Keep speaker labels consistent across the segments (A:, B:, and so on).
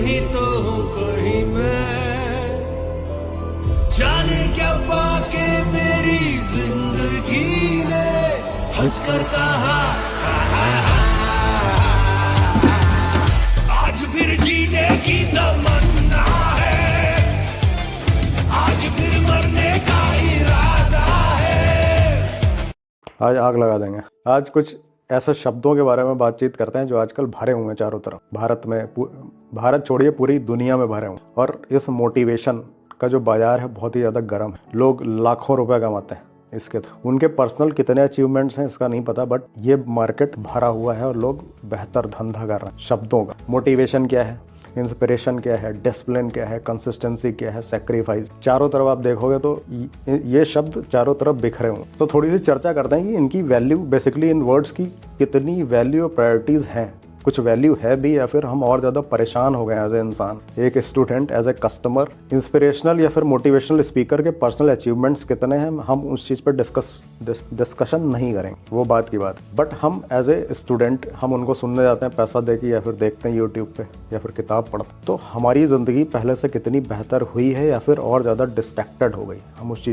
A: कहीं तो हूँ कहीं मैं, जाने क्या पाके मेरी जिंदगी ने हंसकर कहा आज फिर जीने की तमन्ना है, आज फिर मरने का इरादा है।
B: आज आग लगा देंगे। आज कुछ ऐसे शब्दों के बारे में बातचीत करते हैं जो आजकल भरे हुए हैं चारों तरफ। भारत छोड़िए पूरी दुनिया में भरे हुए हैं। और इस मोटिवेशन का जो बाजार है बहुत ही ज़्यादा गर्म है। लोग लाखों रुपए कमाते हैं इसके थ्रू। उनके पर्सनल कितने अचीवमेंट्स हैं इसका नहीं पता, बट ये मार्केट भरा हुआ है और लोग बेहतर धंधा कर रहे हैं शब्दों का। मोटिवेशन क्या है, इंस्पिरेशन क्या है, डिसिप्लिन क्या है, कंसिस्टेंसी क्या है, सेक्रीफाइस, चारों तरफ आप देखोगे तो ये शब्द चारों तरफ बिखरे हुए। तो थोड़ी सी चर्चा करते हैं कि इनकी वैल्यू, बेसिकली इन वर्ड्स की कितनी वैल्यू और प्रायोरिटीज़ हैं। कुछ वैल्यू है भी या फिर हम और ज़्यादा परेशान हो गए एज ए इंसान, एक student, as a customer. Inspirational या फिर मोटिवेशनल स्पीकर के पर्सनल अचीवमेंट्स कितने हैं हम उस चीज़ पर डिस्कशन नहीं करेंगे, वो बात की बात। बट हम एज ए स्टूडेंट हम उनको सुनने जाते हैं पैसा देके या फिर देखते हैं यूट्यूब पे या फिर किताब पढ़ते। तो हमारी ज़िंदगी पहले से कितनी बेहतर हुई है या फिर और ज़्यादा डिस्ट्रैक्टेड हो गई। हम उस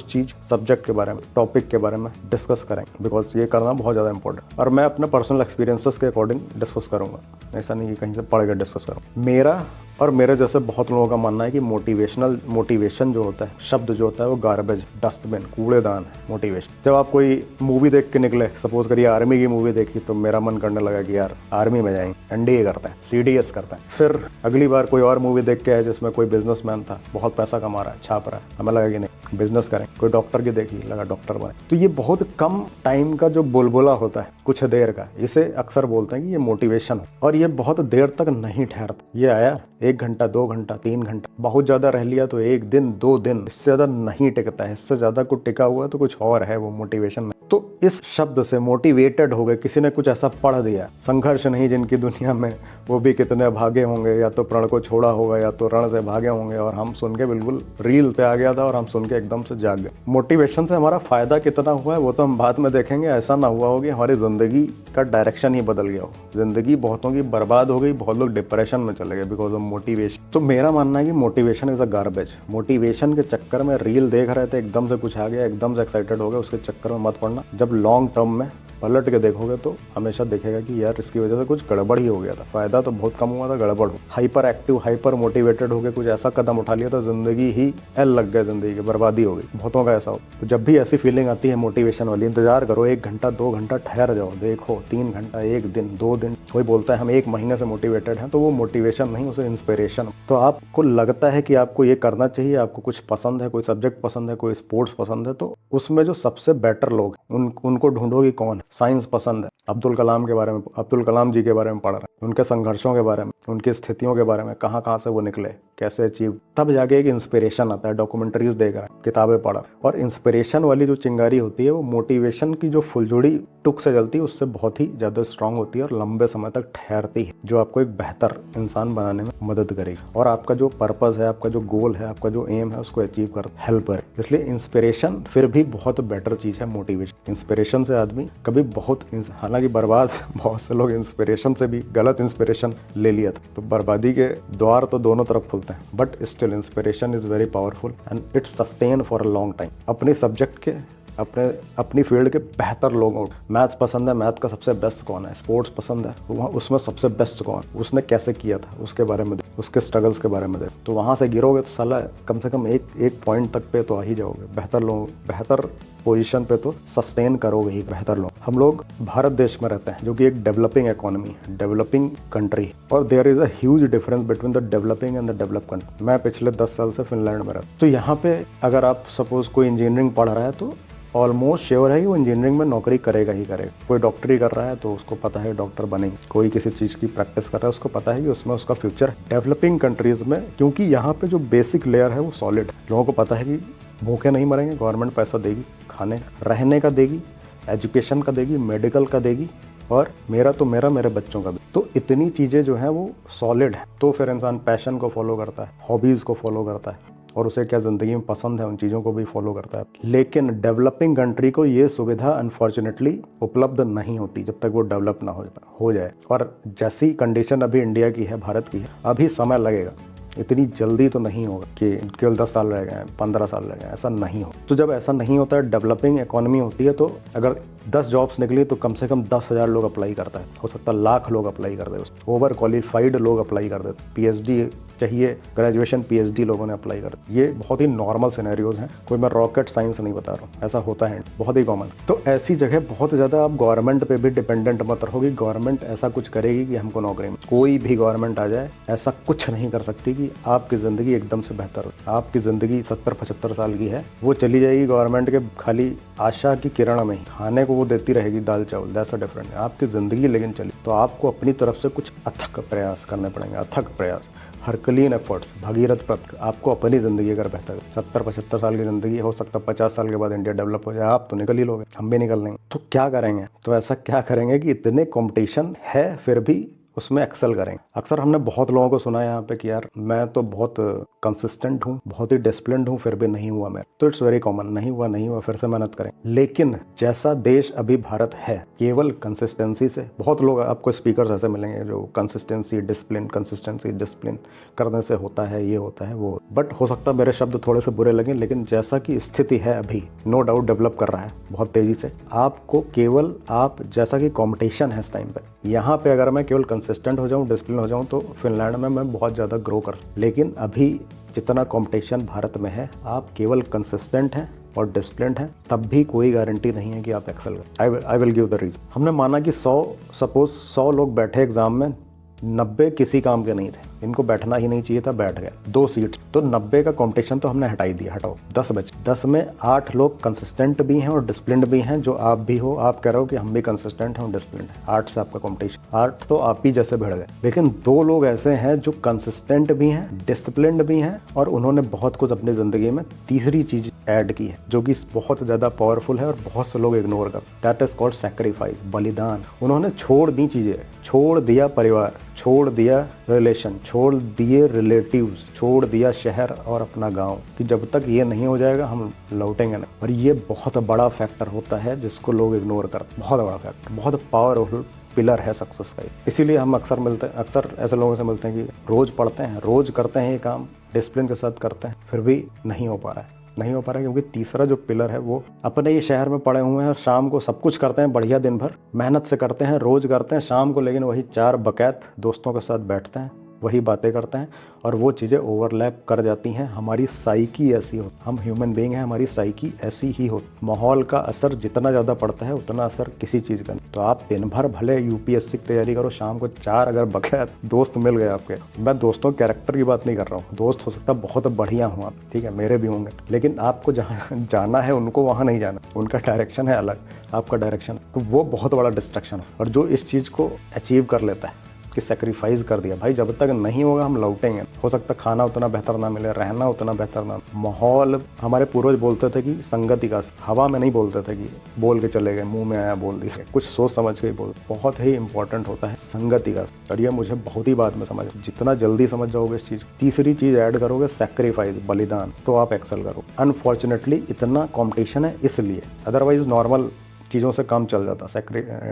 B: चीज़ सब्जेक्ट के बारे में, टॉपिक के बारे में डिस्कस करेंगे, बिकॉज ये करना बहुत ज़्यादा इंपॉर्टेंट। और मैं अपने पर्सनल एक्सपीरियंसेस के अकॉर्डिंग डिस्कस करूंगा, ऐसा नहीं कि कहीं से पढ़ कर डिस्कस करूँ। मेरा और मेरे जैसे बहुत लोगों का मानना है कि मोटिवेशन जो होता है, शब्द जो होता है वो गार्बेज, डस्टबिन, कूड़ेदान है मोटिवेशन। जब आप कोई मूवी देख के निकले, सपोज करिए आर्मी की मूवी देखी, तो मेरा मन करने लगा कि यार आर्मी में जाएंगे, एनडीए करते हैं, सीडीएस करते हैं। फिर अगली बार कोई और मूवी देख के आए जिसमें कोई बिजनेसमैन था, बहुत पैसा कमा रहा है, छाप रहा है, हमें लगा कि नहीं बिजनेस करें। कोई डॉक्टर की देखी, लगा डॉक्टर बने। तो ये बहुत कम टाइम का जो बुलबुला होता है, कुछ देर का, इसे अक्सर बोलते हैं कि ये मोटिवेशन है। और ये बहुत देर तक नहीं ठहरता। ये आया 1 घंटा, 2 घंटा, 3 घंटा, बहुत ज़्यादा रह लिया तो 1 दिन, 2 दिन, इससे ज़्यादा नहीं टिकता है। इससे ज़्यादा कुछ टिका हुआ तो कुछ और है वो मोटिवेशन में। तो इस शब्द से मोटिवेटेड हो गए, किसी ने कुछ ऐसा पढ़ दिया, संघर्ष नहीं जिनकी दुनिया में, वो भी कितने भागे होंगे, या तो प्रण को छोड़ा होगा या तो रण से भागे होंगे। और हम सुन के बिल्कुल रील पे आ गया था और हम सुन के एकदम से जाग गए। मोटिवेशन से हमारा फायदा कितना हुआ है वो तो हम बाद में देखेंगे। ऐसा ना हुआ हो कि हमारी जिंदगी का डायरेक्शन ही बदल गया हो, जिंदगी बहुतों की बर्बाद हो गई, बहुत लोग डिप्रेशन में चले गए बिकॉज ऑफ मोटिवेशन। तो मेरा मानना है कि motivation is a garbage. Motivation के चक्कर में रील देख रहे थे, एकदम से कुछ आ गया, एकदम से एक्साइटेड हो गए, उसके चक्कर में मत पड़ना। जब लॉन्ग टर्म में पलट के देखोगे तो हमेशा देखेगा कि यार इसकी वजह से कुछ गड़बड़ ही हो गया था, फायदा तो बहुत कम हुआ था, गड़बड़ हो। हाइपर एक्टिव, हाइपर मोटिवेटेड हो गए कुछ ऐसा कदम उठा लिया था, जिंदगी ही एल लग गया, जिंदगी की बर्बादी हो गई। बहुतों का ऐसा हो। तो जब भी ऐसी फीलिंग आती है मोटिवेशन वाली, इंतजार करो, 1 घंटा 2 घंटा ठहर जाओ, देखो 3 घंटा, 1 दिन, 2 दिन। कोई बोलता है हम 1 महीने से मोटिवेटेड हैं, तो वो मोटिवेशन नहीं, उसे इंस्पिरेशन। तो आपको लगता है कि आपको ये करना चाहिए, आपको कुछ पसंद है, कोई सब्जेक्ट पसंद है, कोई स्पोर्ट्स पसंद है, तो उसमें जो सबसे बेटर लोग उनको ढूंढोगे कौन है। साइंस पसंद है, अब्दुल कलाम जी के बारे में पढ़ रहे हैं, उनके संघर्षों के बारे में, उनकी स्थितियों के बारे में, कहाँ से वो निकले, कैसे अचीव। तब जाके एक इंस्पिरेशन आता है। डॉक्यूमेंट्रीज देख रहा है, किताबें पढ़, और इंस्पिरेशन वाली जो चिंगारी होती है वो मोटिवेशन की जो फुलझड़ी टुक से जलती है उससे बहुत ही ज्यादा स्ट्रांग होती है और लंबे समय तक ठहरती है, जो आपको एक बेहतर इंसान बनाने में मदद करेगी और आपका जो पर्पस है, आपका जो गोल है, आपका जो एम है, उसको अचीव कर हेल्प करे। इसलिए इंस्पिरेशन फिर भी बहुत बेटर चीज है मोटिवेशन। इंस्पिरेशन से आदमी कभी हालांकि बर्बाद, बहुत से लोग इंस्पिरेशन से भी गलत इंस्पिरेशन ले लिया था, तो बर्बादी के द्वार तो दोनों तरफ खुलते हैं। But still inspiration is very powerful and it sustain for a long time. अपने सब्जेक्ट के, अपनी फील्ड के बेहतर लोगों, मैथ्स पसंद है, मैथ का सबसे बेस्ट कौन है, स्पोर्ट्स पसंद है, वहाँ उसमें सबसे बेस्ट कौन, उसने कैसे किया था, उसके बारे में, उसके स्ट्रगल्स के बारे में दे। तो वहाँ से गिरोगे तो साला कम से कम एक पॉइंट तक पे तो आ ही जाओगे। बेहतर पोजीशन पे तो सस्टेन करोगे ही बेहतर लोग। हम लोग भारत देश में रहते हैं जो कि एक डेवलपिंग इकोनॉमी है, डेवलपिंग कंट्री, और there is a huge difference between the developing and the develop country. मैं पिछले 10 साल से फिनलैंड में रहता हूँ। तो यहाँ पे अगर आप सपोज कोई इंजीनियरिंग पढ़ रहा है तो ऑलमोस्ट श्योर है कि वो इंजीनियरिंग में नौकरी करेगा ही करेगा। कोई डॉक्टरी कर रहा है तो उसको पता है डॉक्टर बनेंगे। कोई किसी चीज़ की प्रैक्टिस कर रहा है उसको पता है कि उसमें उसका फ्यूचर। डेवलपिंग कंट्रीज़ में क्योंकि यहाँ पे जो बेसिक लेयर है वो सॉलिड है, लोगों को पता है कि भूखे नहीं मरेंगे, गवर्नमेंट पैसा देगी, खाने रहने का देगी, एजुकेशन का देगी, मेडिकल का देगी, और मेरा तो मेरे बच्चों का भी। तो इतनी चीज़ें जो हैं वो सॉलिड है। तो फिर इंसान पैशन को फॉलो करता है, हॉबीज़ को फॉलो करता है, और उसे क्या ज़िंदगी में पसंद है उन चीज़ों को भी फॉलो करता है। लेकिन डेवलपिंग कंट्री को ये सुविधा अनफॉर्चुनेटली उपलब्ध नहीं होती जब तक वो डेवलप ना हो जाए। और जैसी कंडीशन अभी इंडिया की है, भारत की है, अभी समय लगेगा, इतनी जल्दी तो नहीं होगा कि केवल 10 साल रह गए, 15 साल रह गए, ऐसा नहीं हो। तो जब ऐसा नहीं होता है, डेवलपिंग इकोनॉमी होती है, तो अगर 10 जॉब्स निकली तो कम से कम 10,000 लोग अप्लाई करता है, हो सकता है लाख लोग अप्लाई कर दे, ओवर क्वालिफाइड लोग अप्लाई कर देते, पीएचडी चाहिए, ग्रेजुएशन पीएचडी लोगों ने अप्लाई कर दिया। ये बहुत ही नॉर्मल सिनेरियोज हैं, कोई मैं रॉकेट साइंस नहीं बता रहा हूँ, ऐसा होता है, बहुत ही कॉमन। तो ऐसी जगह बहुत ज़्यादा आप गवर्नमेंट पे भी डिपेंडेंट मत रहोगी। गवर्नमेंट ऐसा कुछ करेगी कि हमको नौकरी में, कोई भी गवर्नमेंट आ जाए ऐसा कुछ नहीं कर सकती कि आपकी ज़िंदगी एकदम से बेहतर हो। आपकी ज़िंदगी 70-75 साल की है, वो चली जाएगी गवर्नमेंट के खाली आशा की किरण में ही, खाने को वो देती रहेगी दाल चावल, दैट्स अ डिफरेंट। आपकी ज़िंदगी लेकिन चली, तो आपको अपनी तरफ से कुछ अथक प्रयास करने पड़ेंगे, अथक प्रयास, हरकलीन एफर्ट्स, भगीरथ प्रयत्न, आपको अपनी ज़िंदगी अगर बेहतर 70-75 साल की ज़िंदगी, हो सकता है 50 साल के बाद इंडिया डेवलप हो जाए, आप तो निकल ही लोगे, हम भी निकल लेंगे। तो क्या करेंगे? तो ऐसा क्या करेंगे कि इतने कंपटीशन है फिर भी उसमें एक्सेल करेंगे। अक्सर हमने बहुत लोगों को सुना है यहाँ पे कि यार मैं तो बहुत कंसिस्टेंट हूँ, बहुत ही डिसिप्लिन्ड हूँ, फिर भी नहीं हुआ मेरा। तो इट्स वेरी कॉमन, नहीं हुआ, फिर से मेहनत करें। लेकिन जैसा देश अभी भारत है, केवल कंसिस्टेंसी से, बहुत लोग आपको स्पीकर्स ऐसे मिलेंगे जो कंसिस्टेंसी डिसिप्लिन करने से होता है, ये होता है वो, बट हो सकता है मेरे शब्द थोड़े से बुरे लगे, लेकिन जैसा कि स्थिति है अभी, नो डाउट डेवलप कर रहा है बहुत तेजी से। आपको केवल, आप जैसा कि कॉम्पिटिशन है इस टाइम पे, यहाँ पे अगर मैं केवल कंसिस्टेंट हो जाऊँ, डिसिप्लिन हो जाऊँ, तो फिनलैंड में मैं बहुत ज़्यादा ग्रो कर सकता। लेकिन अभी जितना कंपटीशन भारत में है, आप केवल कंसिस्टेंट हैं और डिसिप्लिन हैं, तब भी कोई गारंटी नहीं है कि आप एक्सेल करें। I will give the reason. हमने माना कि 100 लोग बैठे एग्जाम में, 90 किसी काम के नहीं थे, इनको बैठना ही नहीं चाहिए था, बैठ गए 2 सीट्स, तो 90 का कंपटीशन तो हमने हटा ही दिया, हटाओ, 10 बचे। 10 में 8 लोग कंसिस्टेंट भी हैं और डिसिप्लिन्ड भी हैं, जो आप भी हो। आप कह रहे हो कि हम भी कंसिस्टेंट हैं और डिसिप्लिन्ड हैं, 8 से आपका कंपटीशन, 8 तो आप ही जैसे भिड़ गए। लेकिन 2 लोग ऐसे हैं जो कंसिस्टेंट भी हैं, डिसिप्लिन्ड भी हैं, और उन्होंने बहुत कुछ अपनी ज़िंदगी में तीसरी चीज़ ऐड की है, जो कि बहुत ज़्यादा पावरफुल है और बहुत से लोग इग्नोर कर, दैट इज कॉल्ड सैक्रिफाइस, बलिदान। उन्होंने छोड़ दी चीज़ें, छोड़ दिया परिवार, छोड़ दिया रिलेशन, छोड़ दिए रिलेटिव्स, छोड़ दिया शहर और अपना गांव, कि जब तक ये नहीं हो जाएगा हम लौटेंगे नहीं। और ये बहुत बड़ा फैक्टर होता है जिसको लोग इग्नोर करते, बहुत बड़ा फैक्टर, बहुत पावरफुल पिलर है सक्सेस का। इसीलिए हम अक्सर ऐसे लोगों से मिलते हैं कि रोज़ पढ़ते हैं, रोज़ करते हैं ये काम, डिसिप्लिन के साथ करते हैं, फिर भी नहीं हो पा रहा है, क्योंकि तीसरा जो पिलर है वो अपने ही शहर में पड़े हुए हैं, शाम को सब कुछ करते हैं बढ़िया, दिन भर मेहनत से करते हैं, रोज करते हैं, शाम को लेकिन वही 4 बकैत दोस्तों के साथ बैठते हैं, वही बातें करते हैं, और वो चीज़ें ओवरलैप कर जाती हैं। हमारी साइकी ऐसी हो, हम ह्यूमन बीइंग हैं, हमारी साइकी ऐसी ही हो। माहौल का असर जितना ज़्यादा पड़ता है उतना असर किसी चीज़ का नहीं। तो आप दिन भर भले यूपीएससी की तैयारी करो, शाम को 4 अगर बकैत दोस्त मिल गए आपके, मैं दोस्तों कैरेक्टर की बात नहीं कर रहा हूँ, दोस्त हो सकता है बहुत बढ़िया हूँ आप, ठीक है, मेरे भी होंगे, लेकिन आपको जहाँ जाना है उनको वहाँ नहीं जाना, उनका डायरेक्शन है अलग, आपका डायरेक्शन, तो वो बहुत बड़ा डिस्ट्रैक्शन है। और जो इस चीज़ को अचीव कर लेता है कि सेक्रीफाइस कर दिया, भाई जब तक नहीं होगा हम लौटेंगे, हो सकता है खाना उतना बेहतर ना मिले, रहना उतना बेहतर ना, माहौल, हमारे पूर्वज बोलते थे कि संगति का, हवा में नहीं बोलते थे कि बोल के चले गए, मुंह में आया बोल दिया, कुछ सोच समझ के बोल, बहुत ही इंपॉर्टेंट होता है संगति का। और ये मुझे बहुत ही बाद में समझ, जितना जल्दी समझ जाओगे इस चीज़, तीसरी चीज़ ऐड करोगे सेक्रीफाइस, बलिदान, तो आप एक्सेल करो। अनफॉर्चुनेटली इतना कॉम्पिटिशन है इसलिए, अदरवाइज नॉर्मल चीज़ों से काम चल जाता,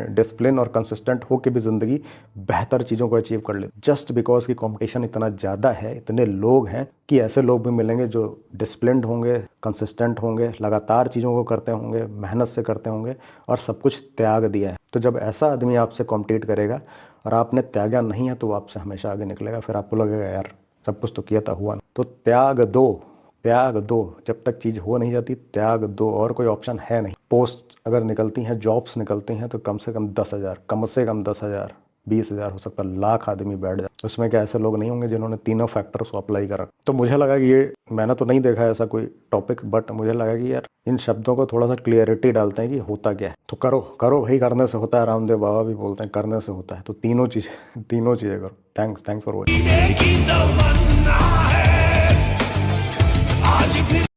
B: डिसिप्लिन और कंसिस्टेंट हो के भी ज़िंदगी बेहतर चीज़ों को अचीव कर ले। जस्ट बिकॉज की कंपटीशन इतना ज़्यादा है, इतने लोग हैं, कि ऐसे लोग भी मिलेंगे जो डिसिप्लिन्ड होंगे, कंसिस्टेंट होंगे, लगातार चीज़ों को करते होंगे, मेहनत से करते होंगे, और सब कुछ त्याग दिया है। तो जब ऐसा आदमी आपसे कॉम्पीट करेगा और आपने त्यागा नहीं है, तो वो आपसे हमेशा आगे निकलेगा। फिर आपको लगेगा यार सब कुछ तो किया था, हुआ। तो त्याग दो, जब तक चीज़ हो नहीं जाती त्याग दो, और कोई ऑप्शन है नहीं। पोस्ट अगर निकलती हैं, जॉब्स निकलती हैं, तो कम से कम 10,000, 20,000, हो सकता है लाख आदमी बैठ जाए। उसमें क्या ऐसे लोग नहीं होंगे जिन्होंने तीनों फैक्टर्स को अप्लाई करा? तो मुझे लगा कि ये, मैंने तो नहीं देखा ऐसा कोई टॉपिक, बट मुझे लगा कि यार इन शब्दों को थोड़ा सा क्लियरिटी डालते हैं कि होता क्या है। तो करो भाई, करने से होता है, रामदेव बाबा भी बोलते हैं करने से होता है। तो तीनों चीज़ें करो। Thanks for watching.
A: जीने की तमन्ना है आज भी